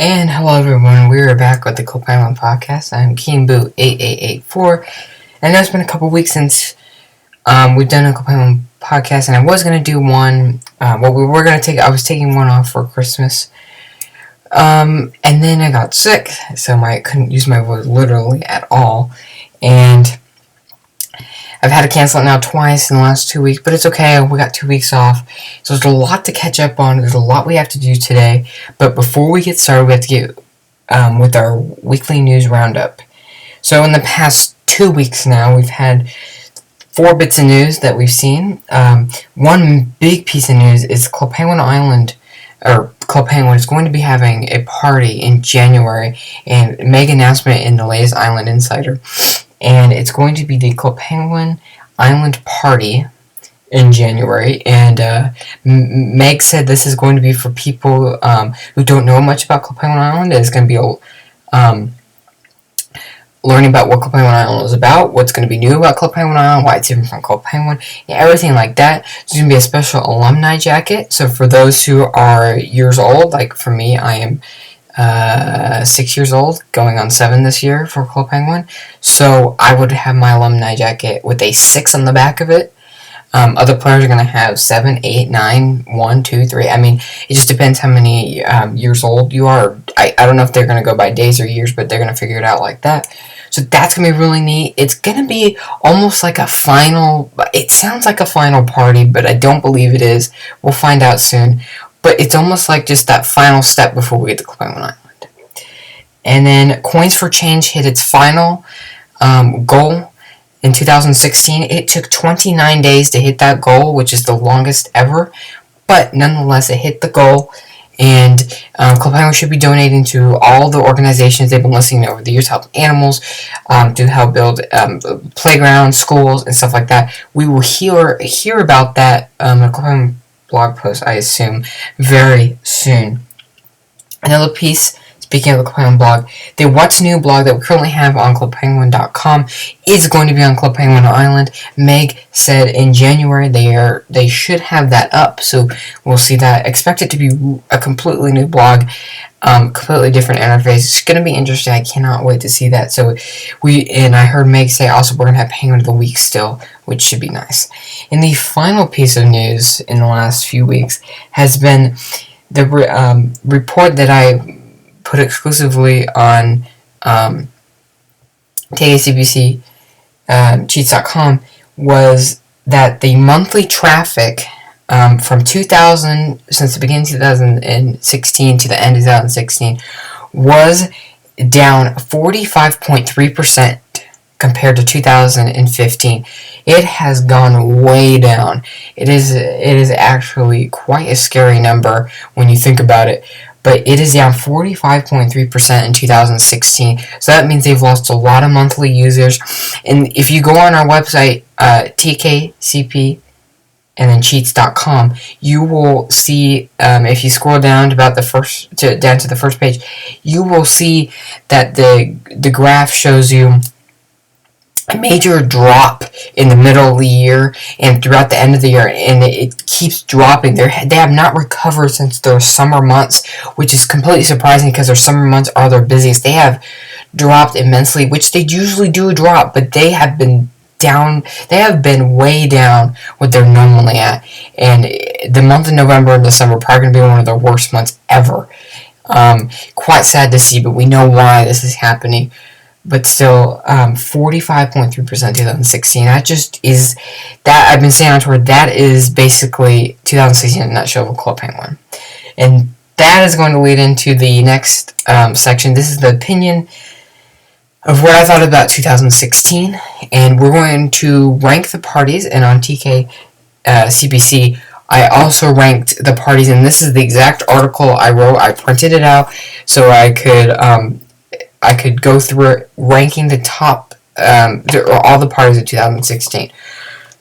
And hello everyone, we're back with the Club Penguin Podcast. I'm KeenBoo8884, and it's been a couple weeks since we've done a Club Penguin Podcast, and I was going to do one, I was taking one off for Christmas, and then I got sick, so I couldn't use my voice literally at all, and I've had to cancel it now twice in the last 2 weeks, but it's okay. We got 2 weeks off. So there's a lot to catch up on. There's a lot we have to do today. But before we get started, we have to get with our weekly news roundup. So in the past 2 weeks now, we've had 4 bits of news that we've seen. One big piece of news is Club Penguin is going to be having a party in January, and mega announcement in the latest Island Insider. And it's going to be the Club Penguin Island Party in January. And Meg said this is going to be for people who don't know much about Club Penguin Island. It's going to be learning about what Club Penguin Island is about, what's going to be new about Club Penguin Island, why it's different from Club Penguin, everything like that. There's going to be a special alumni jacket. So for those who are years old, like for me, I am 6 years old, going on 7 this year for Club Penguin. So I would have my alumni jacket with a 6 on the back of it. Other players are going to have 7, 8, 9, 1, 2, 3. I mean, it just depends how many years old you are. I don't know if they're going to go by days or years, but they're going to figure it out like that. So that's going to be really neat. It's going to be almost like a final, it sounds like a final party, but I don't believe it is. We'll find out soon. But it's almost like just that final step before we get to Club Penguin Island. And then Coins for Change hit its final goal in 2016. It took 29 days to hit that goal, which is the longest ever. But nonetheless, it hit the goal. And Club Penguin should be donating to all the organizations they've been listening to over the years to help animals, to help build playgrounds, schools, and stuff like that. We will hear about that in Club Penguin blog post, I assume, very soon. Another piece, speaking of the Club Penguin blog, the What's New blog that we currently have on clubpenguin.com is going to be on Club Penguin Island. Meg said in January they should have that up, so we'll see that. Expect it to be a completely new blog, completely different interface. It's going to be interesting. I cannot wait to see that. So I heard Meg say also we're going to have Penguin of the Week still, which should be nice. And the final piece of news in the last few weeks has been the report that I put exclusively on TACBC cheats.com was that the monthly traffic from 2000, since the beginning of 2016 to the end of 2016, was down 45.3% compared to 2015. It has gone way down. It is actually quite a scary number when you think about it. But it is down 45.3% in 2016. So that means they've lost a lot of monthly users. And if you go on our website, TKCP, and then cheats.com, you will see, if you scroll down to about down to the first page, you will see that the graph shows you a major drop in the middle of the year and throughout the end of the year, and it keeps dropping. They have not recovered since their summer months, which is completely surprising because their summer months are their busiest. They have dropped immensely, which they usually do drop, but they have been down. They have been way down what they're normally at, and the month of November and December are probably going to be one of their worst months ever. Quite sad to see, but we know why this is happening. But still, 45.3% 2016. That just is, that I've been saying on Twitter, that is basically 2016 in a nutshell of Club Penguin. And that is going to lead into the next section. This is the opinion of what I thought about 2016. And we're going to rank the parties, and on CBC, I also ranked the parties, and this is the exact article I wrote. I printed it out so I could go through it, ranking the top, all the parties of 2016.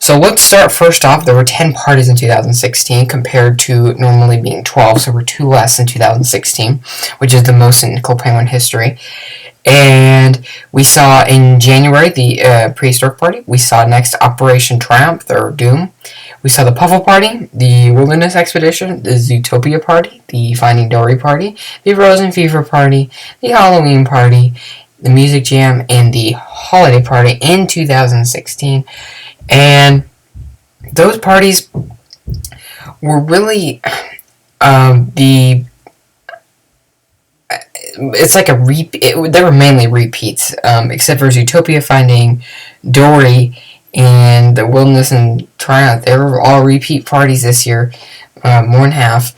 So let's start first off. There were 10 parties in 2016 compared to normally being 12, so we're 2 less in 2016, which is the most in Club Penguin history. And we saw in January the Prehistoric Party. We saw next Operation Triumph, or Doom. We saw the Puffle Party, the Wilderness Expedition, the Zootopia Party, the Finding Dory Party, the Frozen Fever Party, the Halloween Party, the Music Jam, and the Holiday Party in 2016. And those parties were really it's like they were mainly repeats, except for Zootopia, Finding Dory, and the Wilderness and Triumph. They were all repeat parties this year, more than half.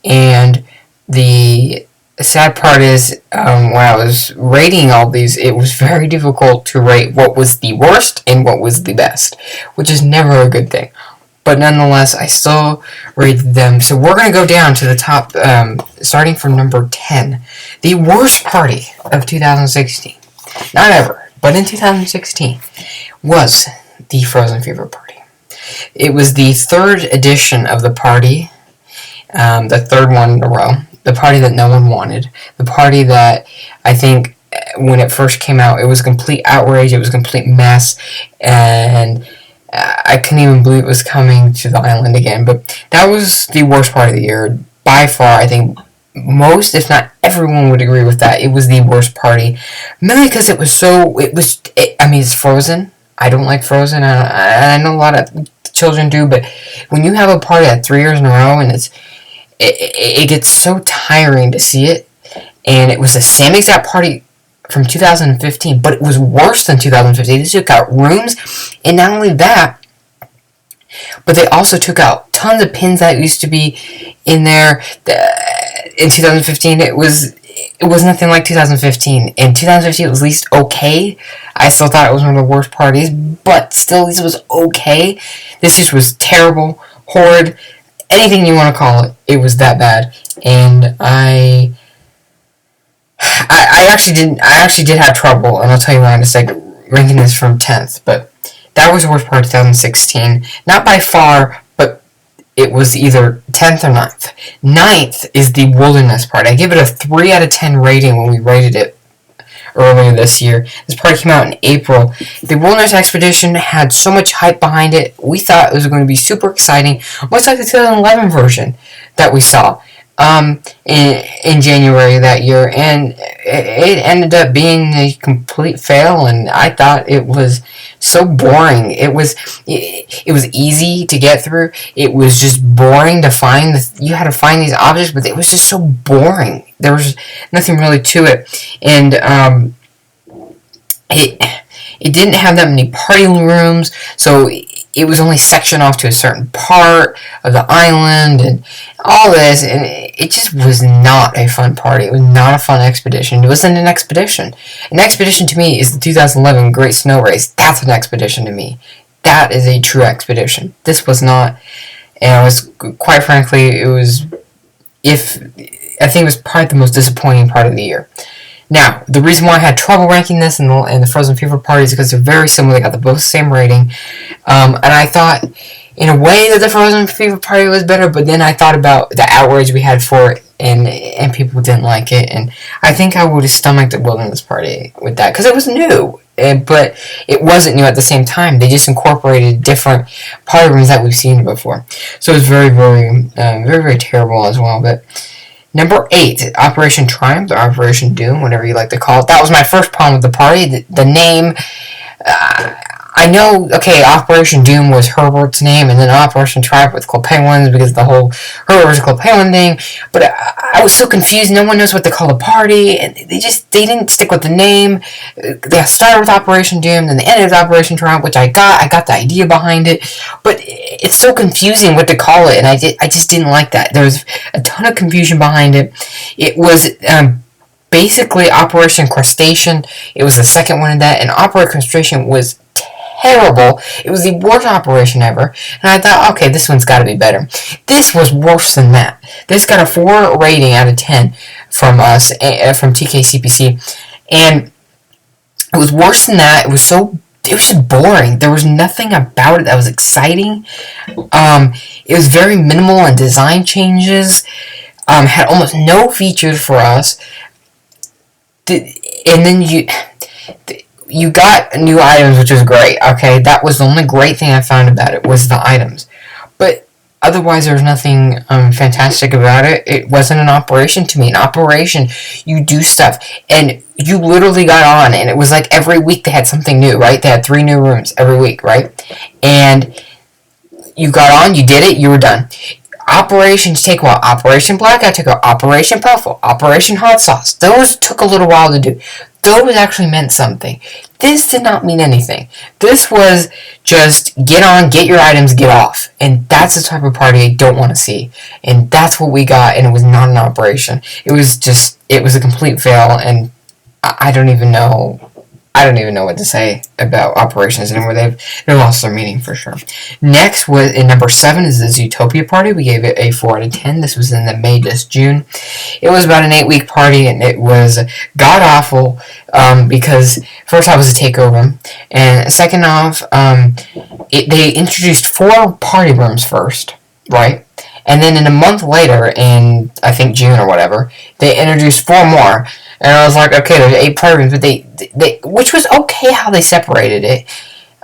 And the sad part is, when I was rating all these, it was very difficult to rate what was the worst and what was the best, which is never a good thing. But nonetheless, I still rated them. So we're going to go down to the top, starting from number 10. The worst party of 2016. Not ever, but in 2016, was the Frozen Fever Party. It was the third edition of the party, the third one in a row. The party that no one wanted. The party that I think when it first came out, it was a complete outrage. It was a complete mess. And I couldn't even believe it was coming to the island again. But that was the worst part of the year. By far, I think most, if not everyone, would agree with that. It was the worst party. Mainly because it's Frozen. I don't like Frozen. I know a lot of children do. But when you have a party at 3 years in a row, and it gets so tiring to see it. And it was the same exact party from 2015, but it was worse than 2015. They took out rooms, and not only that, but they also took out tons of pins that used to be in there. In 2015, it was nothing like 2015. In 2015, it was at least okay. I still thought it was one of the worst parties, but still, at least it was okay. This just was terrible, horrid, anything you want to call it. It was that bad, and I actually did have trouble, and I'll tell you why in a second, ranking this from 10th, but that was the worst part of 2016. Not by far, but it was either 10th or 9th. 9th is the Wilderness Party. I give it a 3 out of 10 rating when we rated it earlier this year. This party came out in April. The Wilderness Expedition had so much hype behind it. We thought it was going to be super exciting, much like the 2011 version that we saw in January that year, and it ended up being a complete fail. And I thought it was so boring. It was easy to get through. It was just boring to find. You had to find these objects, but it was just so boring. There was nothing really to it, and it didn't have that many party rooms, so it was only sectioned off to a certain part of the island and all this, and it just was not a fun party. It was not a fun expedition. It wasn't an expedition. An expedition to me is the 2011 Great Snow Race. That's an expedition to me. That is a true expedition. This was not, and it was, quite frankly, I think it was probably the most disappointing part of the year. Now, the reason why I had trouble ranking this and the Frozen Fever Party is because they're very similar. They got both the same rating. And I thought, in a way, that the Frozen Fever Party was better, but then I thought about the outrage we had for it, and people didn't like it. And I think I would have stomached the Wilderness Party with that, because it was new. But it wasn't new at the same time. They just incorporated different party rooms that we've seen before. So it was very, very, very, very terrible as well. But number 8, Operation Triumph, or Operation Doom, whatever you like to call it. That was my first problem with the party. The name, I know, okay, Operation Doom was Herbert's name, and then Operation Triumph with Club Penguins, because the whole Herbert's Club Penguin thing. But I was so confused. No one knows what to call the party, and they didn't stick with the name. They started with Operation Doom, then they ended with Operation Triumph, which I got the idea behind it, but it's so confusing what to call it, and I just didn't like that. There was a ton of confusion behind it. It was basically Operation Crustacean. It was the second one in that, and Operation Crustacean was terrible. It was the worst operation ever, and I thought, okay, this one's got to be better. This was worse than that. This got a 4 rating out of 10 from us, from TKCPC, and it was worse than that. It was just boring. There was nothing about it that was exciting. It was very minimal in design changes. Had almost no features for us. And then you got new items, which was great. Okay, that was the only great thing I found about it, was the items. otherwise, there was nothing fantastic about it. It wasn't an operation to me. An operation, you do stuff, and you literally got on, and it was like every week they had something new, right? They had 3 new rooms every week, right? And you got on, you did it, you were done. Operations take a while. Operation Blackout took a while. Operation Puffle, Operation Hot Sauce. Those took a little while to do. Those actually meant something. This did not mean anything. This was just get on, get your items, get off. And that's the type of party I don't want to see. And that's what we got, and it was not an operation. It was a complete fail, and I don't even know what to say about operations anymore. They lost their meaning for sure. Next was in number 7 is the Zootopia party. We gave it a 4 out of 10. This was in the May to June. It was about an 8-week party, and it was god awful because first off it was a takeover, and second off they introduced 4 party rooms first, right? And then in a month later, in I think June or whatever, they introduced 4 more. And I was like, okay, there's 8 party rooms, but they which was okay how they separated it.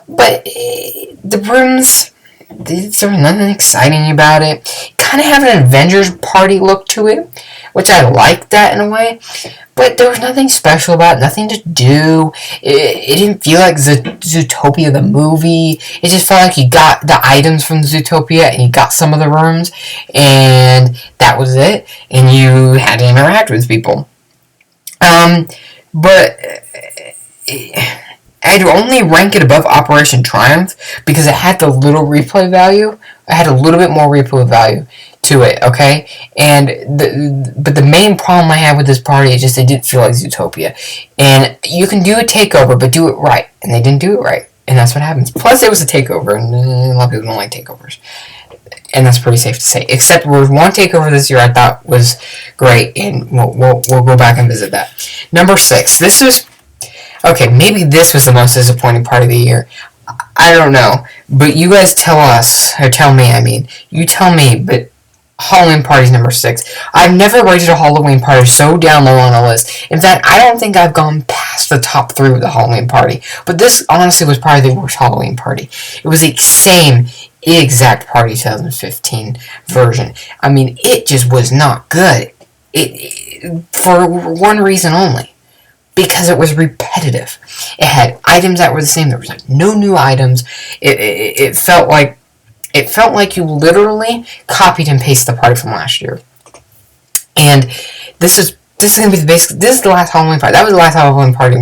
But the rooms, there was nothing exciting about it. Kind of have an Avengers party look to it, which I liked that in a way. But there was nothing special about it, nothing to do. It didn't feel like Zootopia the movie. It just felt like you got the items from Zootopia and you got some of the rooms, and that was it. And you had to interact with people. But I'd only rank it above Operation Triumph because it had the little replay value. It had a little bit more replay value to it, okay? But the main problem I had with this party is just it didn't feel like Zootopia. And you can do a takeover, but do it right. And they didn't do it right. And that's what happens. Plus, it was a takeover, and a lot of people don't like takeovers. And that's pretty safe to say. Except there was one takeover this year I thought was great, and we'll go back and visit that. Number 6. This is... Okay, maybe this was the most disappointing part of the year. I don't know. But you guys tell us, or tell me, I mean. You tell me, but Halloween Party's number 6. I've never rated a Halloween Party so down low on a list. In fact, I don't think I've gone past the top 3 with the Halloween Party. But this, honestly, was probably the worst Halloween Party. It was the same exact Party 2015 version. I mean, it just was not good. It for one reason only. Because it was repetitive. It had items that were the same. There was like no new items. It felt like you literally copied and pasted the party from last year. And this is gonna be this is the last Halloween party. That was the last Halloween party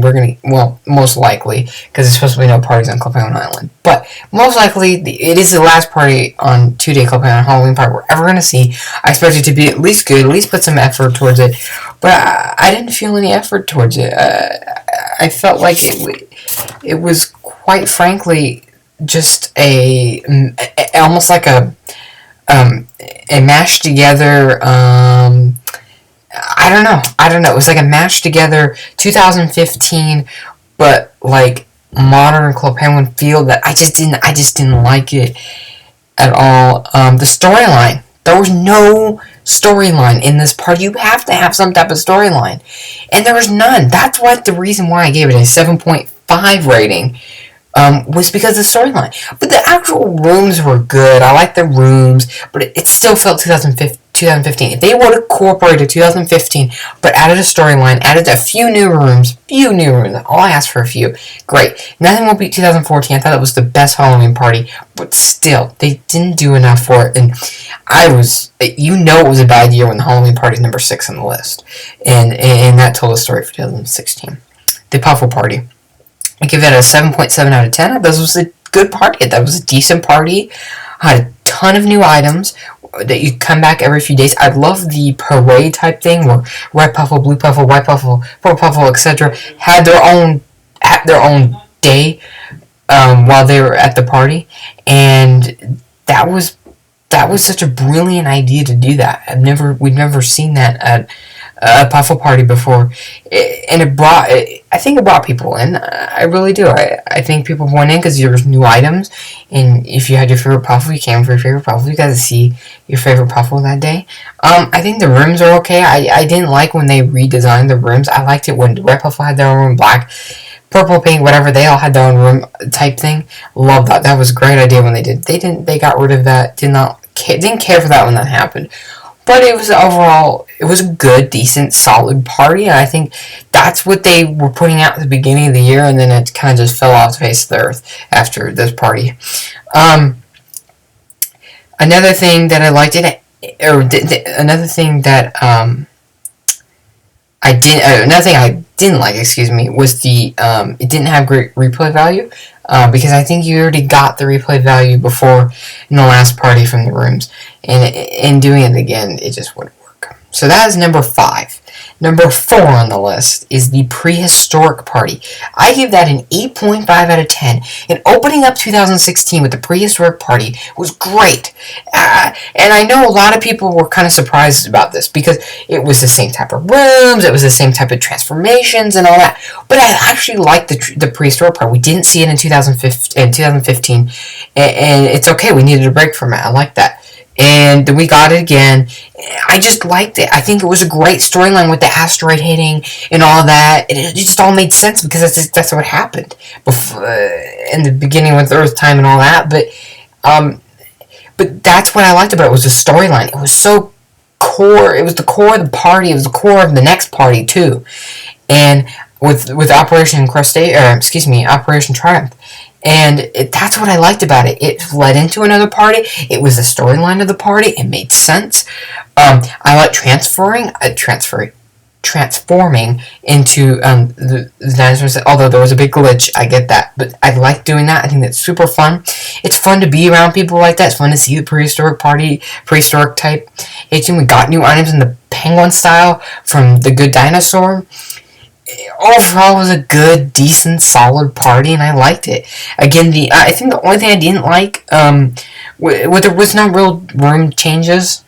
most likely, because there's supposed to be no parties on Club Penguin Island. But most likely, it is the last party on 2-day Club Penguin Halloween party we're ever gonna see. I expect it to be at least good, at least put some effort towards it. But I didn't feel any effort towards it. I felt like it was quite frankly just almost like a mashed together. I don't know. It was like a mashed together 2015, but like modern Club Penguin feel that I just didn't like it at all. The storyline. There was no storyline in this party. You have to have some type of storyline, and there was none. That's the reason why I gave it a 7.5 rating. Was because of the storyline. But the actual rooms were good. I liked the rooms, but it still felt 2015. If they would have incorporated 2015, but added a storyline, added a few new rooms, all I asked for a few, great. Nothing will beat 2014. I thought it was the best Halloween party, but still, they didn't do enough for it, and it was a bad year when the Halloween party is number 6 on the list, and that told the story for 2016. The Puffle Party. I give that a 7.7 out of 10. I thought this was a good party. That was a decent party. I had a ton of new items that you come back every few days. I love the parade type thing where red puffle, blue puffle, white puffle, purple puffle, etc. had their own day while they were at the party, and that was such a brilliant idea to do that. We've never seen that at a Puffle Party before, and I think it brought people in. I really do. I think people went in because there was new items, and if you had your favorite Puffle, you came for your favorite Puffle. You got to see your favorite Puffle that day. I think the rooms are okay. I didn't like when they redesigned the rooms. I liked it when the red Puffle had their own room, black, purple, pink, whatever, they all had their own room type thing. Love that. That was a great idea when they did. They got rid of that. Did not didn't care for that when that happened. But it was overall, it was a good, decent, solid party, and I think that's what they were putting out at the beginning of the year, and then it kind of just fell off the face of the earth after this party. Another thing that I liked another thing that another thing I didn't like, was the it didn't have great replay value, because I think you already got the replay value before in the last party from the rooms, and in doing it again, it just wouldn't work. So that is number 5. Number 4 on the list is the prehistoric party. I give that an 8.5 out of 10. And opening up 2016 with the prehistoric party was great. And I know a lot of people were kind of surprised about this because it was the same type of rooms, it was the same type of transformations and all that. But I actually liked the prehistoric part. We didn't see it in 2015, and it's okay. We needed a break from it. I like that. And we got it again. I just liked it. I think it was a great storyline with the asteroid hitting and all that. It just all made sense because that's what happened before, in the beginning with Earth time and all that. But that's what I liked about it, was the storyline. It was so core. It was the core of the party. It was the core of the next party too. And with Operation Operation Triumph. And that's what I liked about it. It led into another party. It was the storyline of the party. It made sense. I like transforming into the dinosaurs. Although there was a big glitch, I get that. But I like doing that. I think that's super fun. It's fun to be around people like that. It's fun to see the prehistoric type. We got new items in the penguin style from the Good Dinosaur. Overall, it was a good, decent, solid party, and I liked it. Again, I think the only thing I didn't like, there was no real room changes,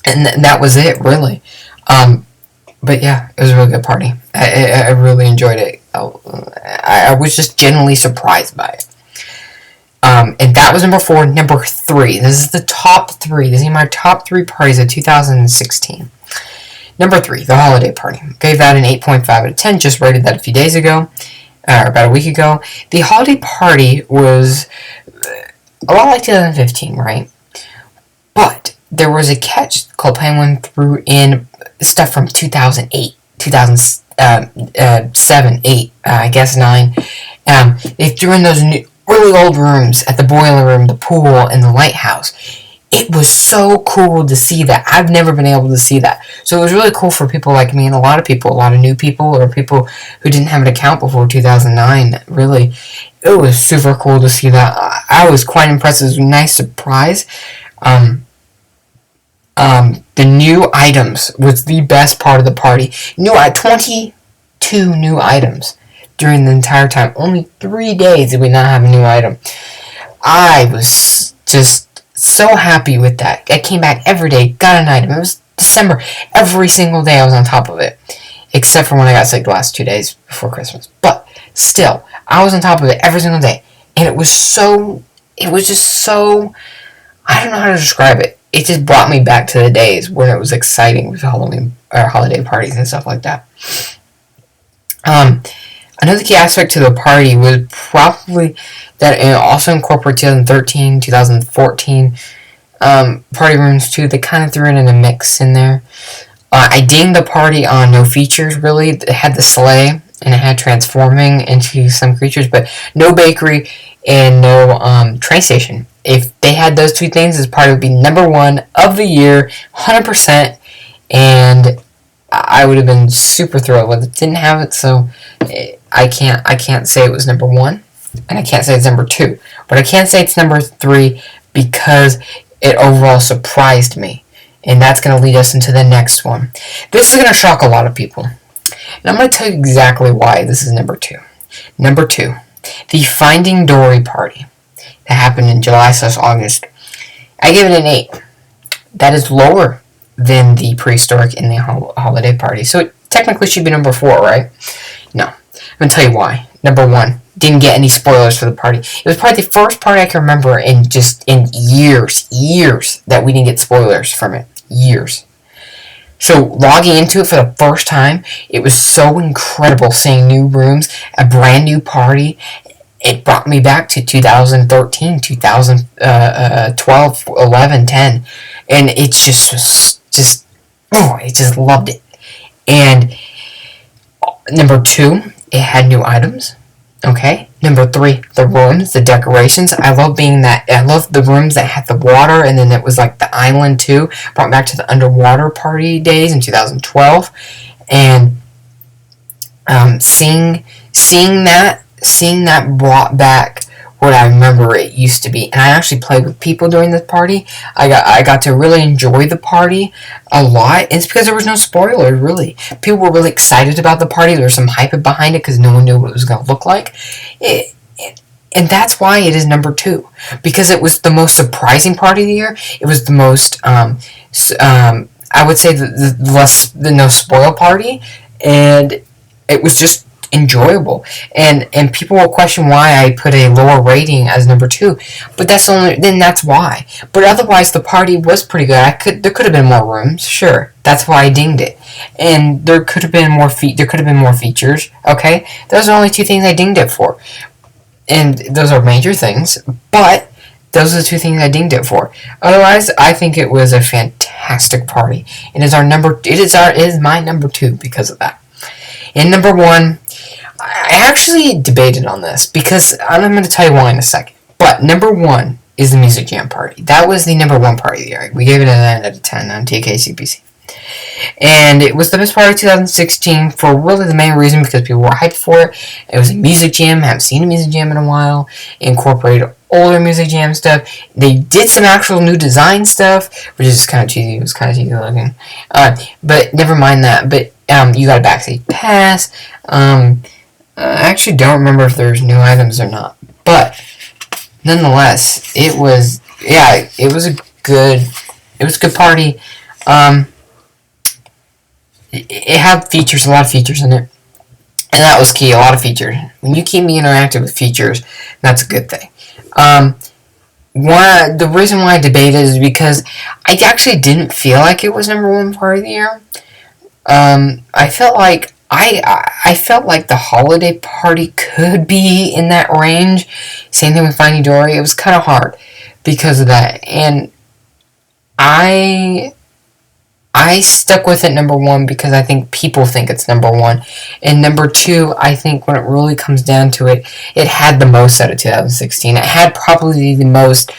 and that was it, really. But yeah, it was a really good party. I really enjoyed it. I was just genuinely surprised by it. And that was number 4. Number 3. This is the top 3. These are my top 3 parties of 2016. Number 3, the holiday party. Gave that an 8.5 out of 10. Just rated that a few days ago, or about a week ago. The holiday party was a lot like 2015, right? But there was a catch called Penguin threw in stuff from 2008, 2007, 8, I guess 9. They threw in those really old rooms at the boiler room, the pool, and the lighthouse. It was so cool to see that. I've never been able to see that. So it was really cool for people like me and a lot of new people, or people who didn't have an account before 2009. Really, it was super cool to see that. I was quite impressed. It was a nice surprise. The new items was the best part of the party. 22 new items during the entire time. Only 3 days did we not have a new item. I was just so happy with that. I came back every day, got an item. It was December. Every single day I was on top of it. Except for when I got sick the last 2 days before Christmas. But still, I was on top of it every single day. And it was just so, I don't know how to describe it. It just brought me back to the days when it was exciting with Halloween or holiday parties and stuff like that. Another key aspect to the party was probably that it also incorporated 2013, 2014 party rooms too. They kind of threw it in a mix in there. I dinged the party on no features, really. It had the sleigh, and it had transforming into some creatures, but no bakery and no train station. If they had those 2 things, this party would be number 1 of the year, 100%, and I would have been super thrilled with it. Didn't have it, so I can't say it was number 1, and I can't say it's number 2, but I can say it's number 3 because it overall surprised me, and that's going to lead us into the next one. This is going to shock a lot of people, and I'm going to tell you exactly why this is number 2. Number 2, the Finding Dory party that happened in July/August. I give it an 8. That is lower than the prehistoric and the holiday party, so it technically should be number 4, right? No. I'm going to tell you why. Number 1, didn't get any spoilers for the party. It was probably the first party I can remember in years that we didn't get spoilers from it. Years. So logging into it for the first time, it was so incredible seeing new rooms, a brand new party, it brought me back to 2013, 2012, 11, 10, and it I just loved it. And number 2, it had new items. Okay. Number 3, the rooms, the decorations. I love the rooms that had the water, and then it was like the island too. Brought back to the underwater party days in 2012, and seeing that brought back what I remember it used to be. And I actually played with people during this party. I got to really enjoy the party a lot. And it's because there was no spoilers, really. People were really excited about the party. There was some hype behind it because no one knew what it was going to look like. And that's why it is number 2. Because it was the most surprising party of the year. It was the most, I would say, the no spoil party. And it was just enjoyable, and people will question why I put a lower rating as number 2, but that's why. But otherwise, the party was pretty good. There could have been more rooms, sure. That's why I dinged it, and there could have been more features. Okay, those are only 2 things I dinged it for, and those are major things. But those are the 2 things I dinged it for. Otherwise, I think it was a fantastic party. It is my number 2 because of that. And number 1. I actually debated on this because I'm going to tell you why in a second. But number 1 is the Music Jam Party. That was the number 1 party of the year. We gave it a 9 out of 10 on TKCPC. And it was the best party of 2016 for really the main reason because people were hyped for it. It was a music jam. I haven't seen a music jam in a while. It incorporated older music jam stuff. They did some actual new design stuff, which is kind of cheesy. It was kind of cheesy looking. But never mind that. But you got a backstage pass. I actually don't remember if there's new items or not, but nonetheless, it was a good party. It had features, a lot of features in it, and that was key. A lot of features. When you keep me interactive with features, that's a good thing. The reason why I debated is because I actually didn't feel like it was number 1 party of the year. I felt like the holiday party could be in that range. Same thing with Finding Dory. It was kind of hard because of that. And I stuck with it number 1 because I think people think it's number 1. And number 2, I think when it really comes down to it, it had the most out of 2016. It had probably the most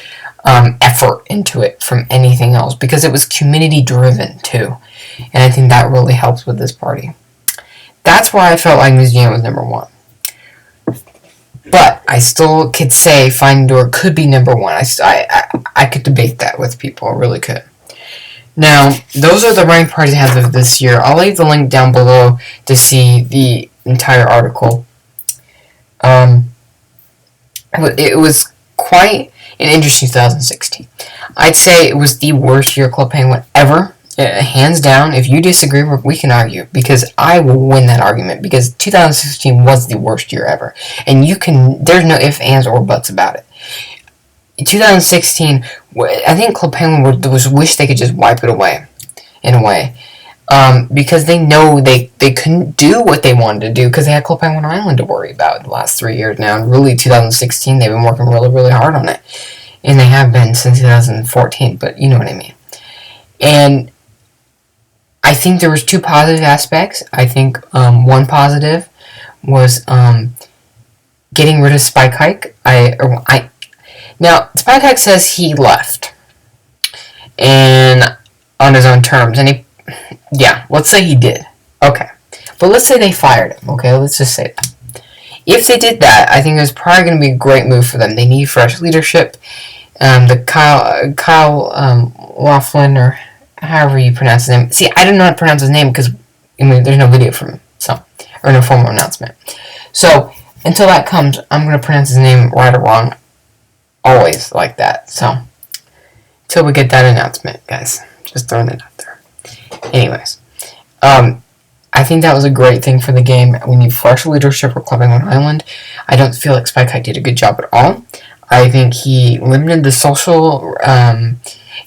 effort into it from anything else because it was community driven too. And I think that really helps with this party. That's why I felt like Music Jam was number 1. But I still could say Finding Dory could be number 1. I could debate that with people. I really could. Now, those are the ranked parties I have this year. I'll leave the link down below to see the entire article. It was quite an interesting 2016. I'd say it was the worst year Club Penguin ever. Hands down. If you disagree, we can argue because I will win that argument because 2016 was the worst year ever, and there's no ifs, ands, or buts about it. In 2016, I think Club Penguin wish they could just wipe it away, in a way, because they know they couldn't do what they wanted to do because they had Club Penguin Island to worry about the last 3 years now, and really 2016 they've been working really, really hard on it, and they have been since 2014. But you know what I mean, and I think there was 2 positive aspects. I think one positive was getting rid of Spike Hike. Now Spike Hike says he left and on his own terms, and let's say he did. Okay, but let's say they fired him. Okay, let's just say that. If they did that, I think it was probably going to be a great move for them. They need fresh leadership. The Kyle Laughlin or however you pronounce his name. See, I don't know how to pronounce his name because there's no video from him, or no formal announcement. So until that comes, I'm going to pronounce his name right or wrong, always like that. So until we get that announcement, guys, just throwing it out there. Anyways, I think that was a great thing for the game. We need fresh leadership for Club Penguin Island. I don't feel like Spike Hike did a good job at all. I think he limited the social.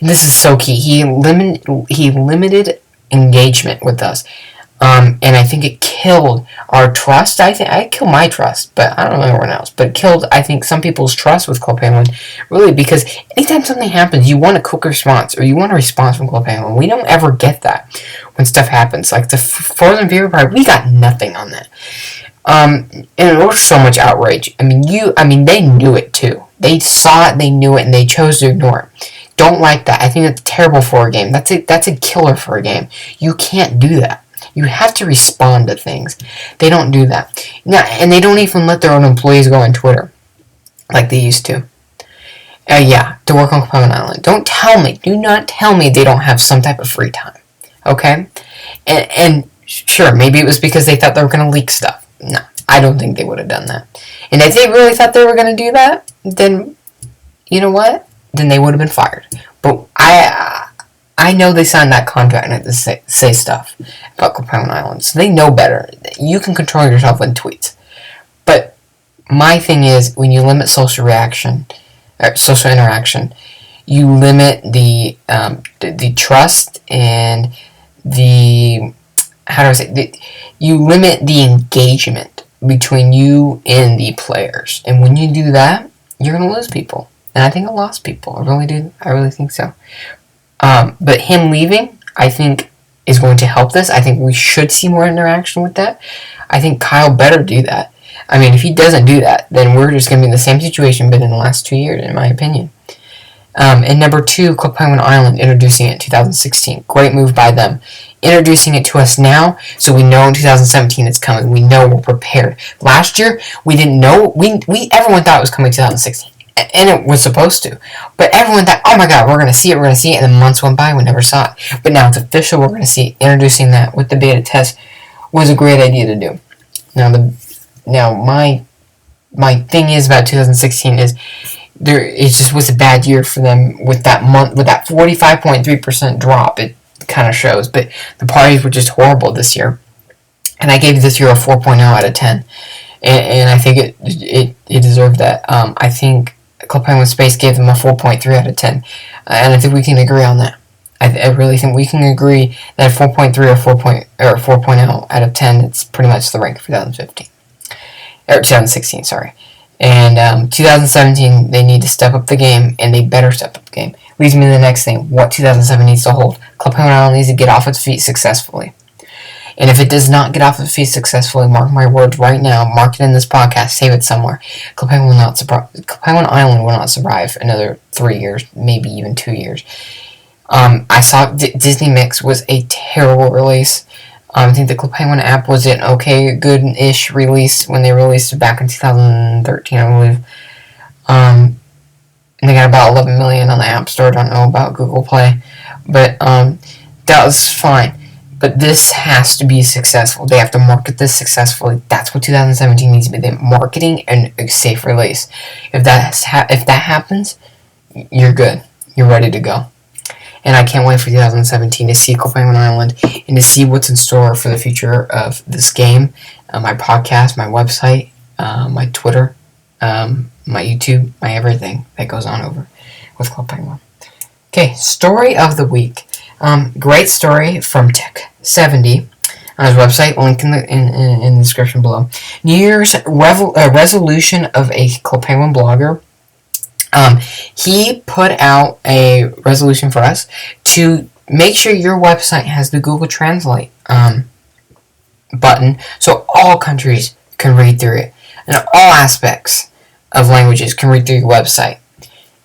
This is so key. He limited engagement with us. And I think it killed our trust. I think I killed my trust, but I don't know everyone else. But it killed, I think, some people's trust with Club Penguin, really, because anytime something happens, you want a quick response, or you want a response from Club Penguin. We don't ever get that when stuff happens. Like the Frozen Fever Party, we got nothing on that. And there was so much outrage. I mean, they knew it too. They saw it, they knew it, and they chose to ignore it. Don't like that. I think that's terrible for a game. That's a killer for a game. You can't do that. You have to respond to things. They don't do that. Now, and they don't even let their own employees go on Twitter like they used to. To work on Penguin Island. Do not tell me they don't have some type of free time. Okay? And sure, maybe it was because they thought they were going to leak stuff. No, I don't think they would have done that. And if they really thought they were going to do that, then, you know what? Then they would have been fired. But I know they signed that contract not to say stuff about Penguin Island, so they know better. You can control yourself with tweets. But my thing is, when you limit social interaction, you limit the trust and you limit the engagement between you and the players. And when you do that, you're going to lose people. And I think I lost people. I really do. I really think so. But him leaving, I think, is going to help this. I think we should see more interaction with that. I think Kyle better do that. I mean, if he doesn't do that, then we're just going to be in the same situation been in the last 2 years, in my opinion. And number 2, Club Penguin Island, introducing it in 2016. Great move by them. Introducing it to us now, so we know in 2017 it's coming. We know we're prepared. Last year, we didn't know. Everyone thought it was coming 2016. And it was supposed to. But everyone thought, oh my god, we're going to see it. And then months went by, we never saw it. But now it's official, we're going to see it. Introducing that with the beta test was a great idea to do. Now my thing is about 2016 is it just was a bad year for them with that 45.3% drop. It kind of shows. But the parties were just horrible this year. And I gave this year a 4.0 out of 10. And I think it deserved that. I think Club Penguin Space gave them a 4.3 out of 10. And I think we can agree on that. I really think we can agree that 4.3 or 4.0 out of 10, it's pretty much the rank for 2016, sorry. And 2017, they need to step up the game, and they better step up the game. Leads me to the next thing, what 2007 needs to hold. Club Penguin Island needs to get off its feet successfully. And if it does not get off its feet successfully, mark my words right now, mark it in this podcast, save it somewhere. Club Penguin Island will not survive another 3 years, maybe even 2 years. I saw Disney Mix was a terrible release. I think the Club Penguin app was an okay, good-ish release when they released it back in 2013, I believe. And they got about 11 million on the App Store. I don't know about Google Play. But that was fine. But this has to be successful. They have to market this successfully. That's what 2017 needs to be. The marketing and a safe release. If that happens, you're good. You're ready to go. And I can't wait for 2017 to see Club Penguin Island and to see what's in store for the future of this game. My podcast, my website, my Twitter, my YouTube, my everything that goes on over with Club Penguin. Okay, story of the week. Great story from Tech70 on his website, link in the description below. New Year's resolution of a Club Penguin blogger. He put out a resolution for us to make sure your website has the Google Translate button so all countries can read through it, and all aspects of languages can read through your website.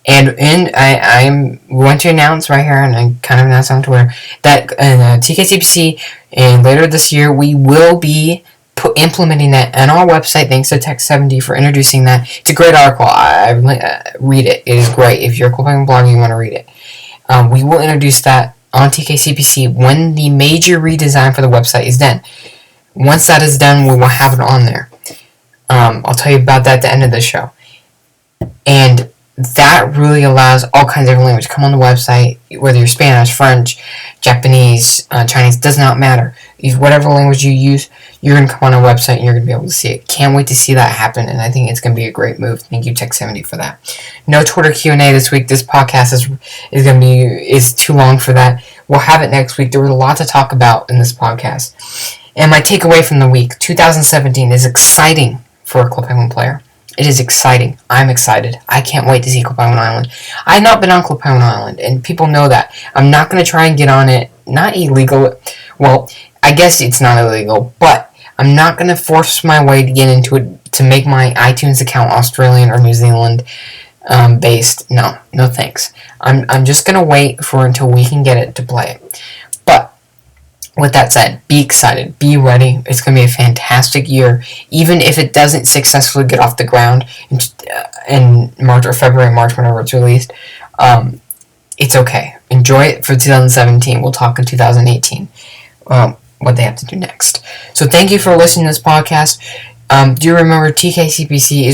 And I want to announce right here, and I kind of announced on Twitter, that TKCPC, and later this year, we will be implementing that on our website, thanks to Tech70 for introducing that. It's a great article. I read it. It is great. If you're a Club Penguin blogger, you want to read it. We will introduce that on TKCPC when the major redesign for the website is done. Once that is done, we will have it on there. I'll tell you about that at the end of the show. And that really allows all kinds of different languages to come on the website, whether you're Spanish, French, Japanese, Chinese, does not matter. Use whatever language you use, you're going to come on our website and you're going to be able to see it. Can't wait to see that happen, and I think it's going to be a great move. Thank you, Tech70, for that. No Twitter Q&A this week. This podcast is too long for that. We'll have it next week. There was a lot to talk about in this podcast. And my takeaway from the week, 2017 is exciting for a Club Penguin player. It is exciting. I'm excited. I can't wait to see Club Penguin Island. I have not been on Club Penguin Island, and people know that. I'm not going to try and get on it. Not illegal. Well, I guess it's not illegal, but I'm not going to force my way to get into it to make my iTunes account Australian or New Zealand based. No thanks. I'm just going to wait for until we can get it to play it. But with that said, be excited, be ready. It's going to be a fantastic year, even if it doesn't successfully get off the ground in March or February, March, whenever it's released. It's okay. Enjoy it for 2017. We'll talk in 2018. What they have to do next. So thank you for listening to this podcast. Do remember TKCPC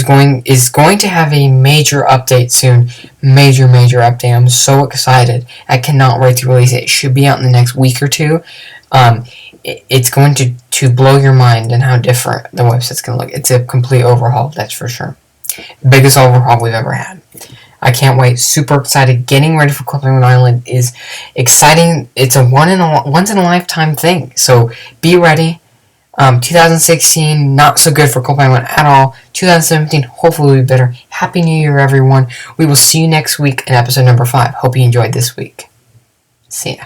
is going to have a major update soon. Major update. I'm so excited. I cannot wait to release it. It should be out in the next week or two. It's going to blow your mind and how different the website's going to look. It's a complete overhaul, that's for sure. Biggest overhaul we've ever had. I can't wait. Super excited. Getting ready for Club Penguin Island is exciting. It's a once in a lifetime thing. So be ready. 2016, not so good for Club Penguin at all. 2017, hopefully will be better. Happy New Year, everyone. We will see you next week in episode number 5. Hope you enjoyed this week. See ya.